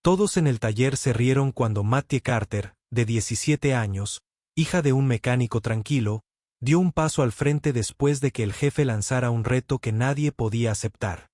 Todos en el taller se rieron cuando Mattie Carter, de 17 años, hija de un mecánico tranquilo, dio un paso al frente después de que el jefe lanzara un reto que nadie podía aceptar: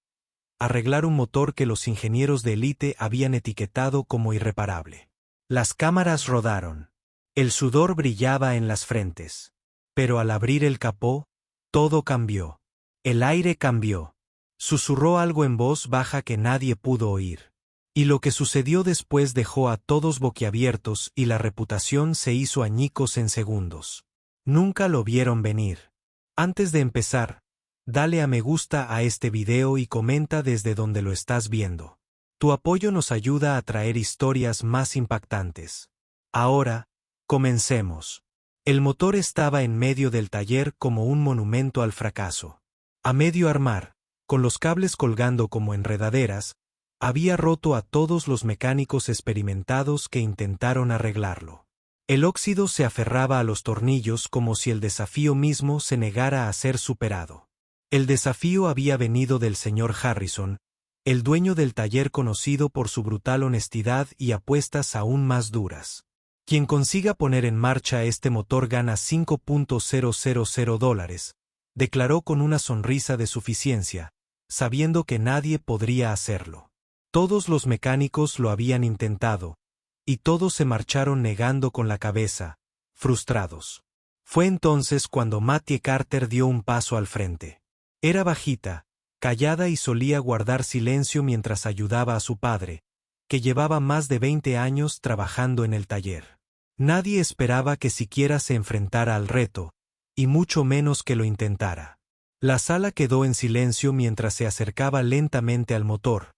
arreglar un motor que los ingenieros de élite habían etiquetado como irreparable. Las cámaras rodaron. El sudor brillaba en las frentes. Pero al abrir el capó, todo cambió. El aire cambió. Susurró algo en voz baja que nadie pudo oír. Y lo que sucedió después dejó a todos boquiabiertos y la reputación se hizo añicos en segundos. Nunca lo vieron venir. Antes de empezar, dale a me gusta a este video y comenta desde donde lo estás viendo. Tu apoyo nos ayuda a traer historias más impactantes. Ahora, comencemos. El motor estaba en medio del taller como un monumento al fracaso. A medio armar, con los cables colgando como enredaderas, había roto a todos los mecánicos experimentados que intentaron arreglarlo. El óxido se aferraba a los tornillos como si el desafío mismo se negara a ser superado. El desafío había venido del señor Harrison, el dueño del taller conocido por su brutal honestidad y apuestas aún más duras. Quien consiga poner en marcha este motor gana $5,000, declaró con una sonrisa de suficiencia, sabiendo que nadie podría hacerlo. Todos los mecánicos lo habían intentado, y todos se marcharon negando con la cabeza, frustrados. Fue entonces cuando Mattie Carter dio un paso al frente. Era bajita, callada y solía guardar silencio mientras ayudaba a su padre, que llevaba más de 20 años trabajando en el taller. Nadie esperaba que siquiera se enfrentara al reto, y mucho menos que lo intentara. La sala quedó en silencio mientras se acercaba lentamente al motor,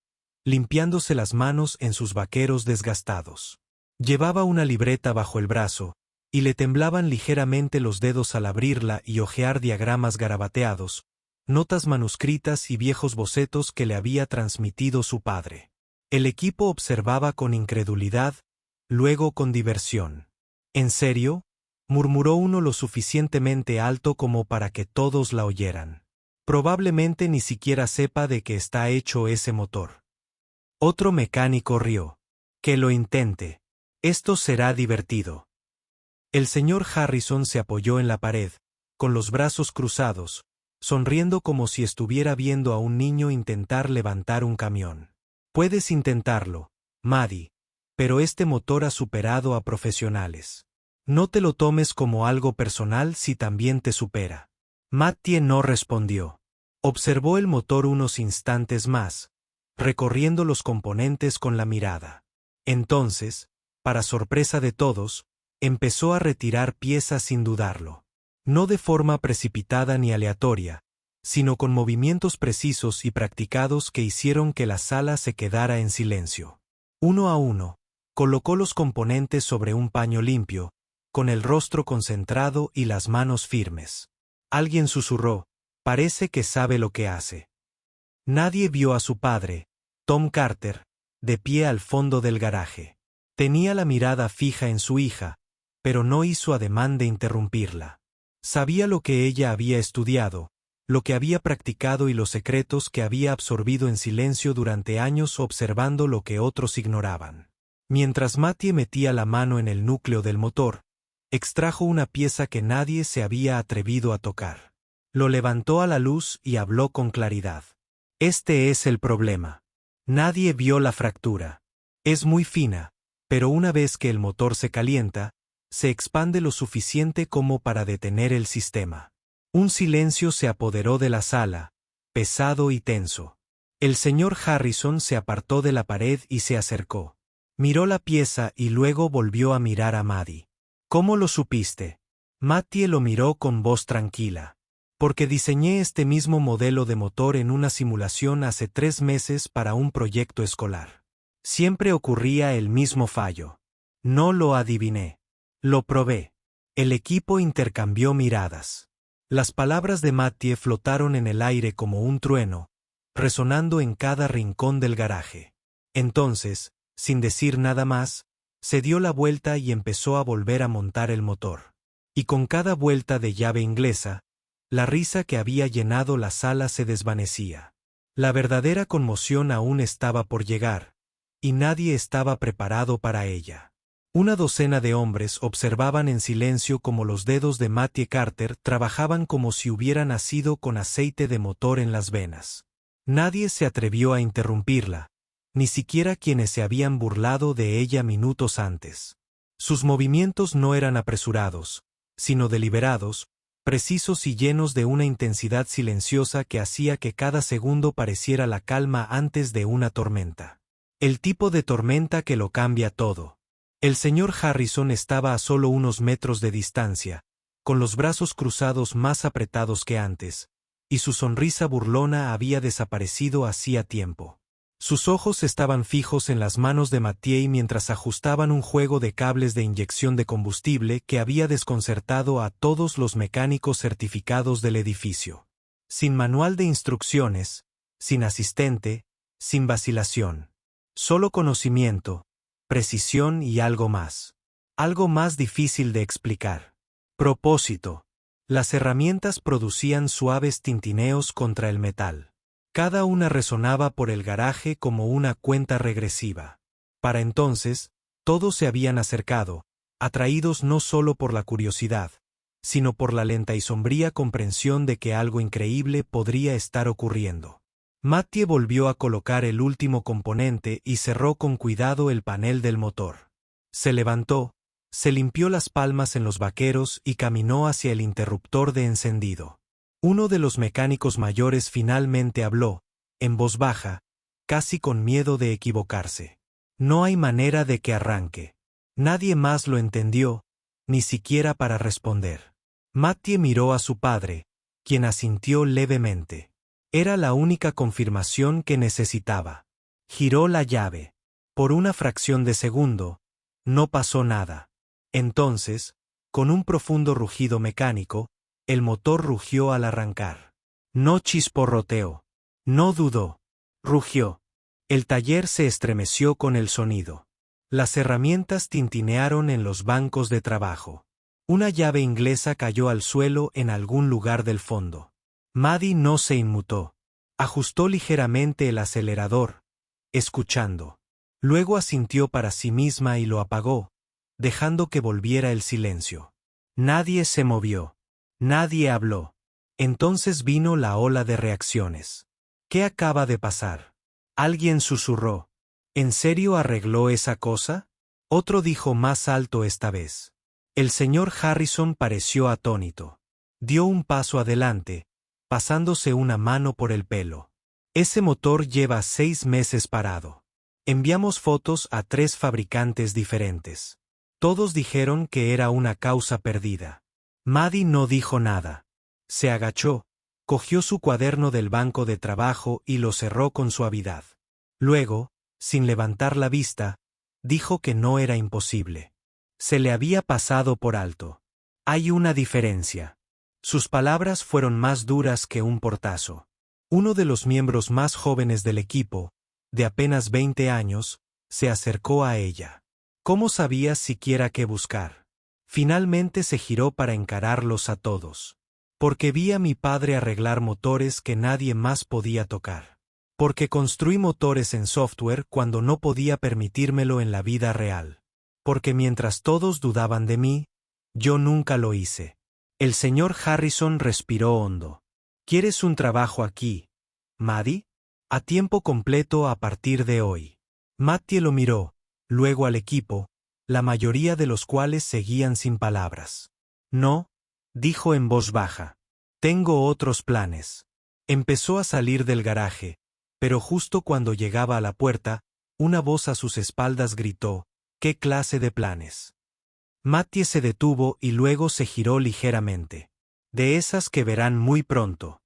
limpiándose las manos en sus vaqueros desgastados. Llevaba una libreta bajo el brazo, y le temblaban ligeramente los dedos al abrirla y hojear diagramas garabateados, notas manuscritas y viejos bocetos que le había transmitido su padre. El equipo observaba con incredulidad, luego con diversión. ¿En serio?, murmuró uno lo suficientemente alto como para que todos la oyeran. Probablemente ni siquiera sepa de qué está hecho ese motor. Otro mecánico rió. Que lo intente. Esto será divertido. El señor Harrison se apoyó en la pared, con los brazos cruzados, sonriendo como si estuviera viendo a un niño intentar levantar un camión. Puedes intentarlo, Maddie, pero este motor ha superado a profesionales. No te lo tomes como algo personal si también te supera. Mattie no respondió. Observó el motor unos instantes más, recorriendo los componentes con la mirada. Entonces, para sorpresa de todos, empezó a retirar piezas sin dudarlo. No de forma precipitada ni aleatoria, sino con movimientos precisos y practicados que hicieron que la sala se quedara en silencio. Uno a uno, colocó los componentes sobre un paño limpio, con el rostro concentrado y las manos firmes. Alguien susurró: parece que sabe lo que hace. Nadie vio a su padre, Tom Carter, de pie al fondo del garaje. Tenía la mirada fija en su hija, pero no hizo ademán de interrumpirla. Sabía lo que ella había estudiado, lo que había practicado y los secretos que había absorbido en silencio durante años observando lo que otros ignoraban. Mientras Mattie metía la mano en el núcleo del motor, extrajo una pieza que nadie se había atrevido a tocar. Lo levantó a la luz y habló con claridad. Este es el problema. Nadie vio la fractura. Es muy fina, pero una vez que el motor se calienta, se expande lo suficiente como para detener el sistema. Un silencio se apoderó de la sala, pesado y tenso. El señor Harrison se apartó de la pared y se acercó. Miró la pieza y luego volvió a mirar a Maddie. ¿Cómo lo supiste? Mattie lo miró con voz tranquila. Porque diseñé este mismo modelo de motor en una simulación hace 3 meses para un proyecto escolar. Siempre ocurría el mismo fallo. No lo adiviné. Lo probé. El equipo intercambió miradas. Las palabras de Mattie flotaron en el aire como un trueno, resonando en cada rincón del garaje. Entonces, sin decir nada más, se dio la vuelta y empezó a volver a montar el motor. Y con cada vuelta de llave inglesa, la risa que había llenado la sala se desvanecía. La verdadera conmoción aún estaba por llegar, y nadie estaba preparado para ella. Una docena de hombres observaban en silencio cómo los dedos de Mattie Carter trabajaban como si hubiera nacido con aceite de motor en las venas. Nadie se atrevió a interrumpirla, ni siquiera quienes se habían burlado de ella minutos antes. Sus movimientos no eran apresurados, sino deliberados, precisos y llenos de una intensidad silenciosa que hacía que cada segundo pareciera la calma antes de una tormenta. El tipo de tormenta que lo cambia todo. El señor Harrison estaba a solo unos metros de distancia, con los brazos cruzados más apretados que antes, y su sonrisa burlona había desaparecido hacía tiempo. Sus ojos estaban fijos en las manos de Mathieu mientras ajustaban un juego de cables de inyección de combustible que había desconcertado a todos los mecánicos certificados del edificio. Sin manual de instrucciones, sin asistente, sin vacilación. Solo conocimiento, precisión y algo más. Algo más difícil de explicar. Propósito. Las herramientas producían suaves tintineos contra el metal. Cada una resonaba por el garaje como una cuenta regresiva. Para entonces, todos se habían acercado, atraídos no solo por la curiosidad, sino por la lenta y sombría comprensión de que algo increíble podría estar ocurriendo. Mattie volvió a colocar el último componente y cerró con cuidado el panel del motor. Se levantó, se limpió las palmas en los vaqueros y caminó hacia el interruptor de encendido. Uno de los mecánicos mayores finalmente habló, en voz baja, casi con miedo de equivocarse. No hay manera de que arranque. Nadie más lo entendió, ni siquiera para responder. Mattie miró a su padre, quien asintió levemente. Era la única confirmación que necesitaba. Giró la llave. Por una fracción de segundo, no pasó nada. Entonces, con un profundo rugido mecánico, el motor rugió al arrancar. No chisporroteó. No dudó. Rugió. El taller se estremeció con el sonido. Las herramientas tintinearon en los bancos de trabajo. Una llave inglesa cayó al suelo en algún lugar del fondo. Maddie no se inmutó. Ajustó ligeramente el acelerador, escuchando. Luego asintió para sí misma y lo apagó, dejando que volviera el silencio. Nadie se movió. Nadie habló. Entonces vino la ola de reacciones. ¿Qué acaba de pasar? Alguien susurró. ¿En serio arregló esa cosa? Otro dijo más alto esta vez. El señor Harrison pareció atónito. Dio un paso adelante, pasándose una mano por el pelo. Ese motor lleva 6 meses parado. Enviamos fotos a 3 fabricantes diferentes. Todos dijeron que era una causa perdida. Maddie no dijo nada. Se agachó, cogió su cuaderno del banco de trabajo y lo cerró con suavidad. Luego, sin levantar la vista, dijo que no era imposible. Se le había pasado por alto. Hay una diferencia. Sus palabras fueron más duras que un portazo. Uno de los miembros más jóvenes del equipo, de apenas 20 años, se acercó a ella. ¿Cómo sabía siquiera qué buscar? Finalmente se giró para encararlos a todos. Porque vi a mi padre arreglar motores que nadie más podía tocar. Porque construí motores en software cuando no podía permitírmelo en la vida real. Porque mientras todos dudaban de mí, yo nunca lo hice. El señor Harrison respiró hondo. ¿Quieres un trabajo aquí, Maddie? A tiempo completo a partir de hoy. Mattie lo miró, luego al equipo, la mayoría de los cuales seguían sin palabras. No, dijo en voz baja. Tengo otros planes. Empezó a salir del garaje, pero justo cuando llegaba a la puerta, una voz a sus espaldas gritó, ¿qué clase de planes? Mattie se detuvo y luego se giró ligeramente. De esas que verán muy pronto.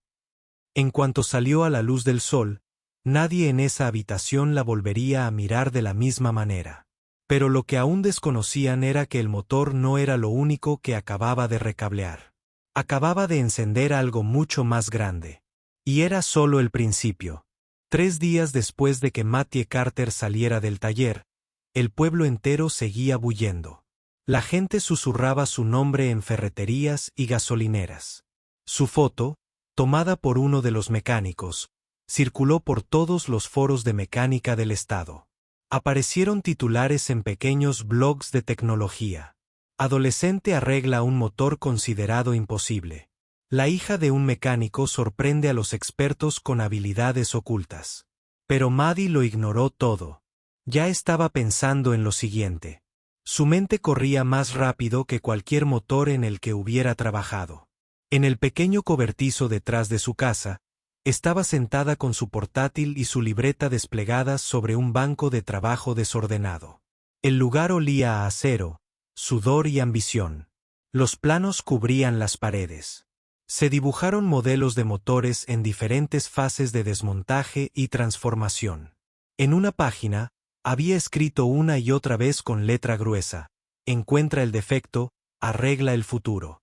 En cuanto salió a la luz del sol, nadie en esa habitación la volvería a mirar de la misma manera. Pero lo que aún desconocían era que el motor no era lo único que acababa de recablear. Acababa de encender algo mucho más grande. Y era solo el principio. 3 días después de que Mattie Carter saliera del taller, el pueblo entero seguía bullendo. La gente susurraba su nombre en ferreterías y gasolineras. Su foto, tomada por uno de los mecánicos, circuló por todos los foros de mecánica del estado. Aparecieron titulares en pequeños blogs de tecnología. Adolescente arregla un motor considerado imposible. La hija de un mecánico sorprende a los expertos con habilidades ocultas. Pero Maddie lo ignoró todo. Ya estaba pensando en lo siguiente. Su mente corría más rápido que cualquier motor en el que hubiera trabajado. En el pequeño cobertizo detrás de su casa, estaba sentada con su portátil y su libreta desplegadas sobre un banco de trabajo desordenado. El lugar olía a acero, sudor y ambición. Los planos cubrían las paredes. Se dibujaron modelos de motores en diferentes fases de desmontaje y transformación. En una página, había escrito una y otra vez con letra gruesa: encuentra el defecto, arregla el futuro.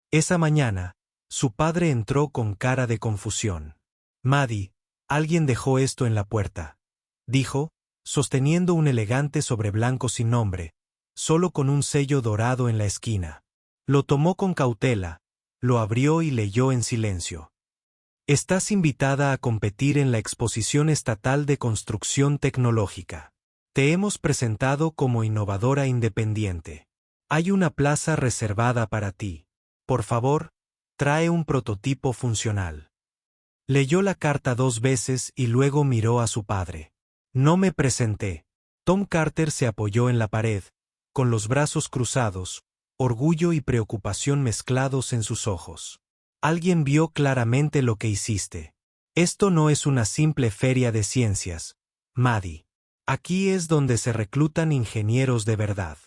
Esa mañana, su padre entró con cara de confusión. Maddie, alguien dejó esto en la puerta, dijo, sosteniendo un elegante sobre blanco sin nombre, solo con un sello dorado en la esquina. Lo tomó con cautela, lo abrió y leyó en silencio. Estás invitada a competir en la Exposición Estatal de Construcción Tecnológica. Te hemos presentado como innovadora independiente. Hay una plaza reservada para ti. Por favor, trae un prototipo funcional. Leyó la carta 2 veces y luego miró a su padre. No me presenté. Tom Carter se apoyó en la pared, con los brazos cruzados, orgullo y preocupación mezclados en sus ojos. Alguien vio claramente lo que hiciste. Esto no es una simple feria de ciencias, Maddie. Aquí es donde se reclutan ingenieros de verdad.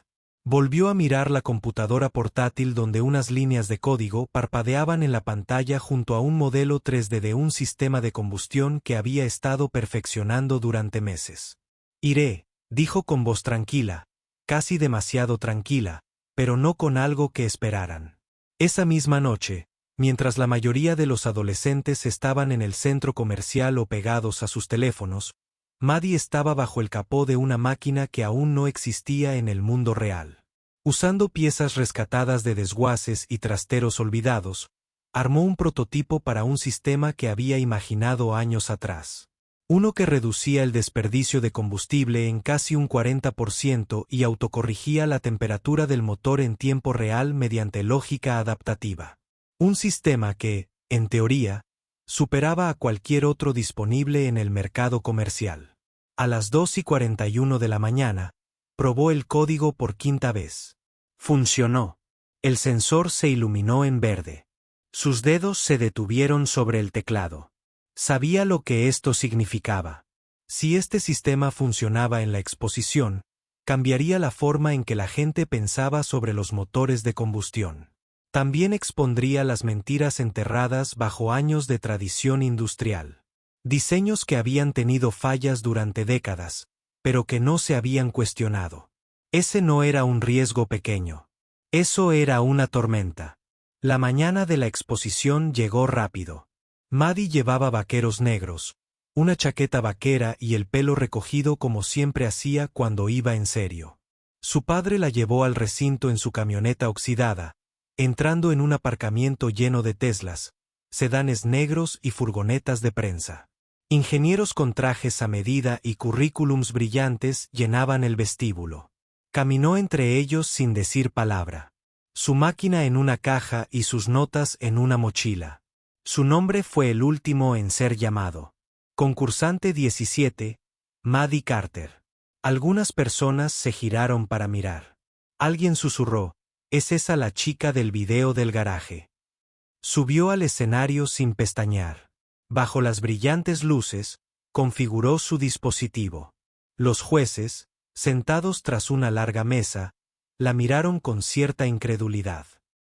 Volvió a mirar la computadora portátil donde unas líneas de código parpadeaban en la pantalla junto a un modelo 3D de un sistema de combustión que había estado perfeccionando durante meses. Iré, dijo con voz tranquila, casi demasiado tranquila, pero no con algo que esperaran. Esa misma noche, mientras la mayoría de los adolescentes estaban en el centro comercial o pegados a sus teléfonos, Maddie estaba bajo el capó de una máquina que aún no existía en el mundo real. Usando piezas rescatadas de desguaces y trasteros olvidados, armó un prototipo para un sistema que había imaginado años atrás. Uno que reducía el desperdicio de combustible en casi un 40% y autocorrigía la temperatura del motor en tiempo real mediante lógica adaptativa. Un sistema que, en teoría, superaba a cualquier otro disponible en el mercado comercial. A las 2:41 de la mañana, probó el código por 5ª vez. Funcionó. El sensor se iluminó en verde. Sus dedos se detuvieron sobre el teclado. Sabía lo que esto significaba. Si este sistema funcionaba en la exposición, cambiaría la forma en que la gente pensaba sobre los motores de combustión. También expondría las mentiras enterradas bajo años de tradición industrial. Diseños que habían tenido fallas durante décadas, pero que no se habían cuestionado. Ese no era un riesgo pequeño. Eso era una tormenta. La mañana de la exposición llegó rápido. Maddie llevaba vaqueros negros, una chaqueta vaquera y el pelo recogido como siempre hacía cuando iba en serio. Su padre la llevó al recinto en su camioneta oxidada, entrando en un aparcamiento lleno de Teslas, sedanes negros y furgonetas de prensa. Ingenieros con trajes a medida y currículums brillantes llenaban el vestíbulo. Caminó entre ellos sin decir palabra. Su máquina en una caja y sus notas en una mochila. Su nombre fue el último en ser llamado. Concursante 17, Maddie Carter. Algunas personas se giraron para mirar. Alguien susurró: «¿Es esa la chica del video del garaje?». Subió al escenario sin pestañear. Bajo las brillantes luces, configuró su dispositivo. Los jueces, sentados tras una larga mesa, la miraron con cierta incredulidad.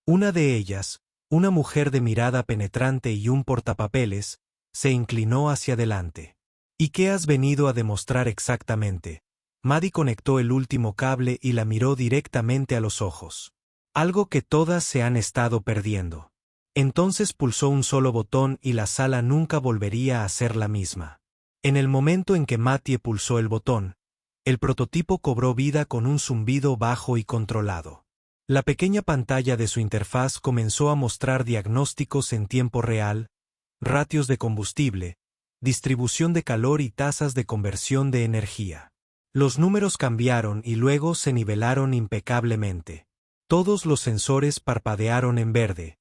Una de ellas, una mujer de mirada penetrante y un portapapeles, se inclinó hacia adelante. «¿Y qué has venido a demostrar exactamente?». Maddie conectó el último cable y la miró directamente a los ojos. «Algo que todas se han estado perdiendo». Entonces pulsó un solo botón y la sala nunca volvería a ser la misma. En el momento en que Mattie pulsó el botón, el prototipo cobró vida con un zumbido bajo y controlado. La pequeña pantalla de su interfaz comenzó a mostrar diagnósticos en tiempo real, ratios de combustible, distribución de calor y tasas de conversión de energía. Los números cambiaron y luego se nivelaron impecablemente. Todos los sensores parpadearon en verde.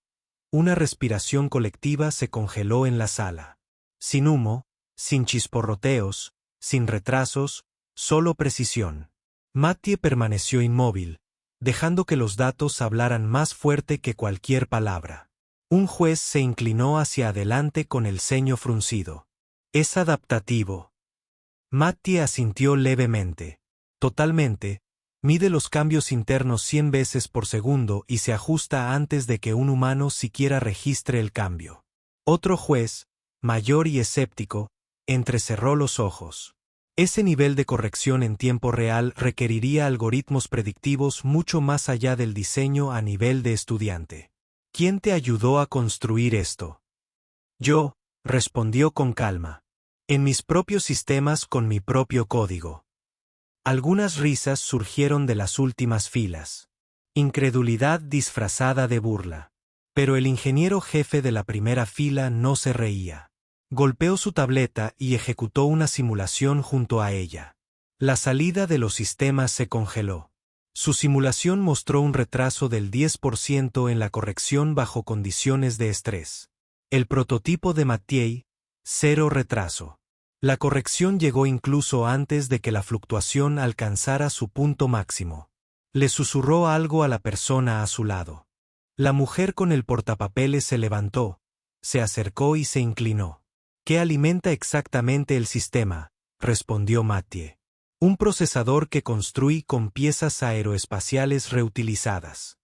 Una respiración colectiva se congeló en la sala. Sin humo, sin chisporroteos, sin retrasos, solo precisión. Mattie permaneció inmóvil, dejando que los datos hablaran más fuerte que cualquier palabra. Un juez se inclinó hacia adelante con el ceño fruncido. Es adaptativo. Mattie asintió levemente. Totalmente. Mide los cambios internos 100 veces por segundo y se ajusta antes de que un humano siquiera registre el cambio. Otro juez, mayor y escéptico, entrecerró los ojos. Ese nivel de corrección en tiempo real requeriría algoritmos predictivos mucho más allá del diseño a nivel de estudiante. ¿Quién te ayudó a construir esto? Yo, respondió con calma. En mis propios sistemas con mi propio código. Algunas risas surgieron de las últimas filas. Incredulidad disfrazada de burla. Pero el ingeniero jefe de la primera fila no se reía. Golpeó su tableta y ejecutó una simulación junto a ella. La salida de los sistemas se congeló. Su simulación mostró un retraso del 10% en la corrección bajo condiciones de estrés. El prototipo de Mattie, 0 retraso. La corrección llegó incluso antes de que la fluctuación alcanzara su punto máximo. Le susurró algo a la persona a su lado. La mujer con el portapapeles se levantó, se acercó y se inclinó. ¿Qué alimenta exactamente el sistema?, respondió Mattie. Un procesador que construí con piezas aeroespaciales reutilizadas.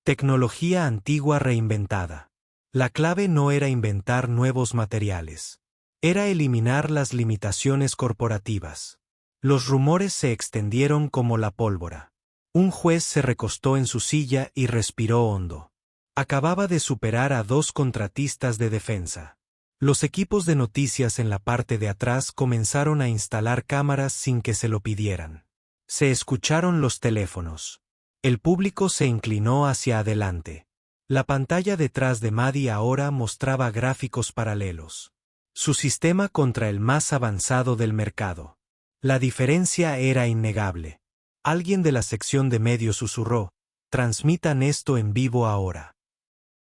Tecnología antigua reinventada. La clave no era inventar nuevos materiales. Era eliminar las limitaciones corporativas. Los rumores se extendieron como la pólvora. Un juez se recostó en su silla y respiró hondo. Acababa de superar a 2 contratistas de defensa. Los equipos de noticias en la parte de atrás comenzaron a instalar cámaras sin que se lo pidieran. Se escucharon los teléfonos. El público se inclinó hacia adelante. La pantalla detrás de Maddie ahora mostraba gráficos paralelos. Su sistema contra el más avanzado del mercado. La diferencia era innegable. Alguien de la sección de medios susurró: «Transmitan esto en vivo ahora».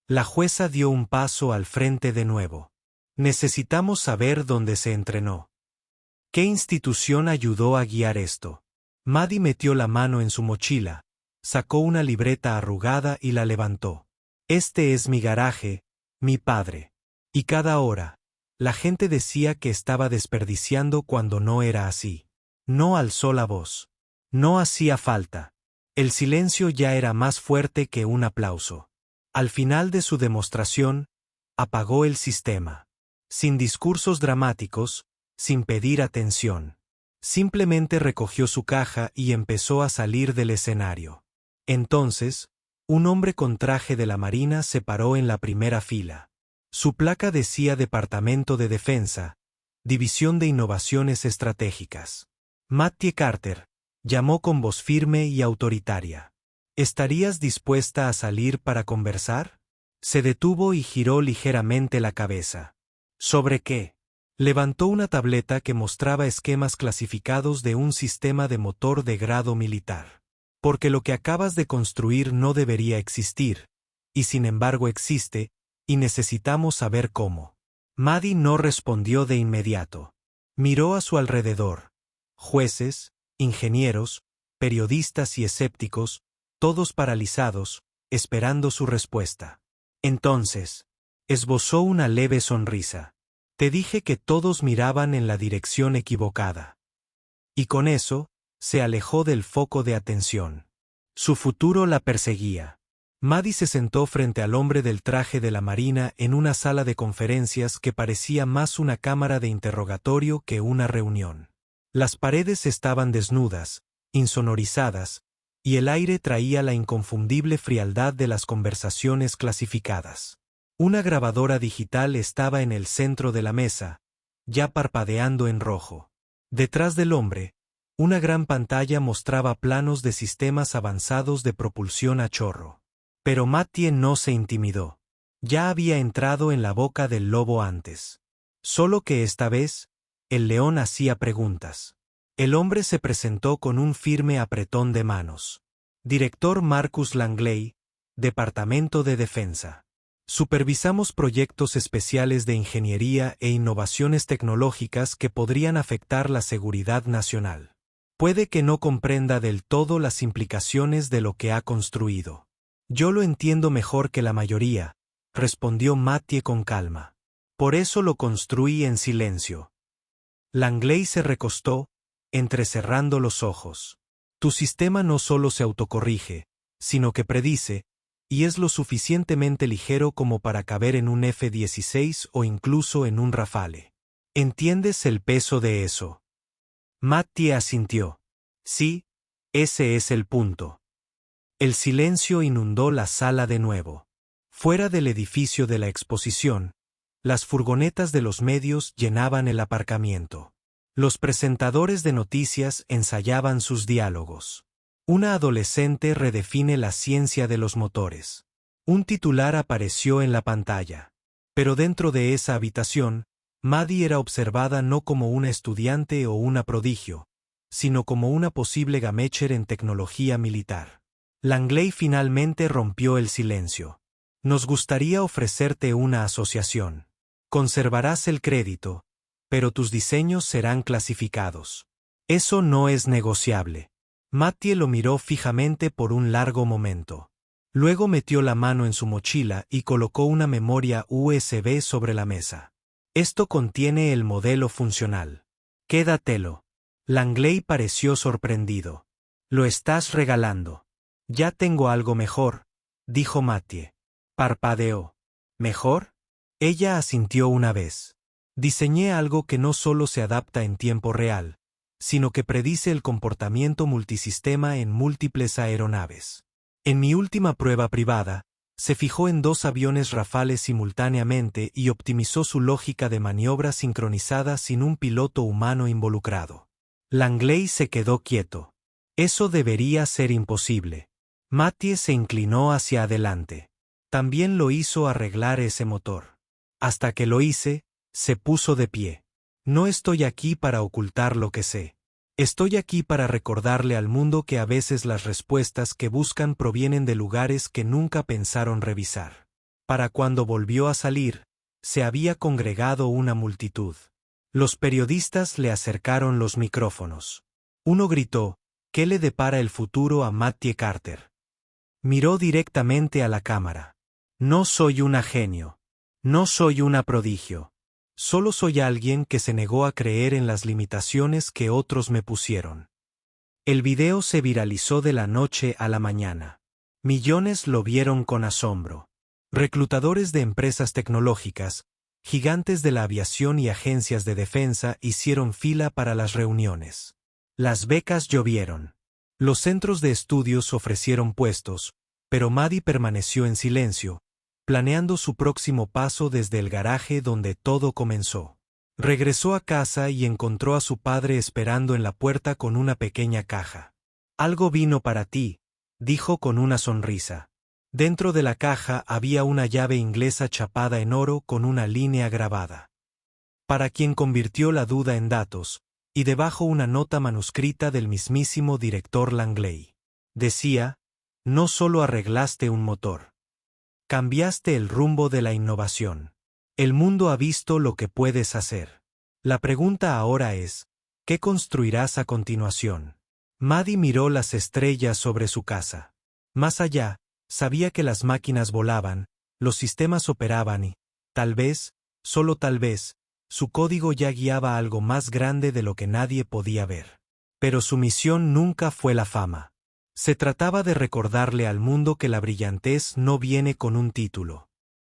La jueza dio un paso al frente de nuevo. Necesitamos saber dónde se entrenó. ¿Qué institución ayudó a guiar esto? Maddie metió la mano en su mochila, sacó una libreta arrugada y la levantó. Este es mi garaje, mi padre. Y cada hora, la gente decía que estaba desperdiciando cuando no era así. No alzó la voz. No hacía falta. El silencio ya era más fuerte que un aplauso. Al final de su demostración, apagó el sistema. Sin discursos dramáticos, sin pedir atención. Simplemente recogió su caja y empezó a salir del escenario. Entonces, un hombre con traje de la Marina se paró en la primera fila. Su placa decía Departamento de Defensa, División de Innovaciones Estratégicas. Mattie Carter, llamó con voz firme y autoritaria. ¿Estarías dispuesta a salir para conversar? Se detuvo y giró ligeramente la cabeza. ¿Sobre qué? Levantó una tableta que mostraba esquemas clasificados de un sistema de motor de grado militar. Porque lo que acabas de construir no debería existir, y sin embargo existe, y necesitamos saber cómo. Maddie no respondió de inmediato. Miró a su alrededor. Jueces, ingenieros, periodistas y escépticos, todos paralizados, esperando su respuesta. Entonces, esbozó una leve sonrisa. Te dije que todos miraban en la dirección equivocada. Y con eso, se alejó del foco de atención. Su futuro la perseguía. Maddie se sentó frente al hombre del traje de la Marina en una sala de conferencias que parecía más una cámara de interrogatorio que una reunión. Las paredes estaban desnudas, insonorizadas, y el aire traía la inconfundible frialdad de las conversaciones clasificadas. Una grabadora digital estaba en el centro de la mesa, ya parpadeando en rojo. Detrás del hombre, una gran pantalla mostraba planos de sistemas avanzados de propulsión a chorro. Pero Mattie no se intimidó. Ya había entrado en la boca del lobo antes. Solo que esta vez, el león hacía preguntas. El hombre se presentó con un firme apretón de manos. Director Marcus Langley, Departamento de Defensa. Supervisamos proyectos especiales de ingeniería e innovaciones tecnológicas que podrían afectar la seguridad nacional. Puede que no comprenda del todo las implicaciones de lo que ha construido. Yo lo entiendo mejor que la mayoría, respondió Mattie con calma. Por eso lo construí en silencio. Langley se recostó, entrecerrando los ojos. Tu sistema no solo se autocorrige, sino que predice, y es lo suficientemente ligero como para caber en un F-16 o incluso en un Rafale. ¿Entiendes el peso de eso? Mattie asintió. Sí, ese es el punto. El silencio inundó la sala de nuevo. Fuera del edificio de la exposición, las furgonetas de los medios llenaban el aparcamiento. Los presentadores de noticias ensayaban sus diálogos. Una adolescente redefine la ciencia de los motores. Un titular apareció en la pantalla. Pero dentro de esa habitación, Maddie era observada no como una estudiante o una prodigio, sino como una posible Gamecher en tecnología militar. Langley finalmente rompió el silencio. Nos gustaría ofrecerte una asociación. Conservarás el crédito, pero tus diseños serán clasificados. Eso no es negociable. Mattie lo miró fijamente por un largo momento. Luego metió la mano en su mochila y colocó una memoria USB sobre la mesa. Esto contiene el modelo funcional. Quédatelo. Langley pareció sorprendido. Lo estás regalando. Ya tengo algo mejor, dijo Mattie. Parpadeó. ¿Mejor? Ella asintió una vez. Diseñé algo que no solo se adapta en tiempo real, sino que predice el comportamiento multisistema en múltiples aeronaves. En mi última prueba privada, se fijó en 2 aviones Rafale simultáneamente y optimizó su lógica de maniobra sincronizada sin un piloto humano involucrado. Langley se quedó quieto. Eso debería ser imposible. Mattie se inclinó hacia adelante. También lo hizo arreglar ese motor. Hasta que lo hice, se puso de pie. No estoy aquí para ocultar lo que sé. Estoy aquí para recordarle al mundo que a veces las respuestas que buscan provienen de lugares que nunca pensaron revisar. Para cuando volvió a salir, se había congregado una multitud. Los periodistas le acercaron los micrófonos. Uno gritó, ¿qué le depara el futuro a Mattie Carter? Miró directamente a la cámara. No soy una genio. No soy una prodigio. Solo soy alguien que se negó a creer en las limitaciones que otros me pusieron. El video se viralizó de la noche a la mañana. Millones lo vieron con asombro. Reclutadores de empresas tecnológicas, gigantes de la aviación y agencias de defensa hicieron fila para las reuniones. Las becas llovieron. Los centros de estudios ofrecieron puestos, pero Maddie permaneció en silencio, planeando su próximo paso desde el garaje donde todo comenzó. Regresó a casa y encontró a su padre esperando en la puerta con una pequeña caja. Algo vino para ti, dijo con una sonrisa. Dentro de la caja había una llave inglesa chapada en oro con una línea grabada. Para quien convirtió la duda en datos, y debajo una nota manuscrita del mismísimo director Langley. Decía, no solo arreglaste un motor. Cambiaste el rumbo de la innovación. El mundo ha visto lo que puedes hacer. La pregunta ahora es, ¿qué construirás a continuación? Maddie miró las estrellas sobre su casa. Más allá, sabía que las máquinas volaban, los sistemas operaban y, tal vez, solo tal vez, su código ya guiaba algo más grande de lo que nadie podía ver. Pero su misión nunca fue la fama. Se trataba de recordarle al mundo que la brillantez no viene con un título.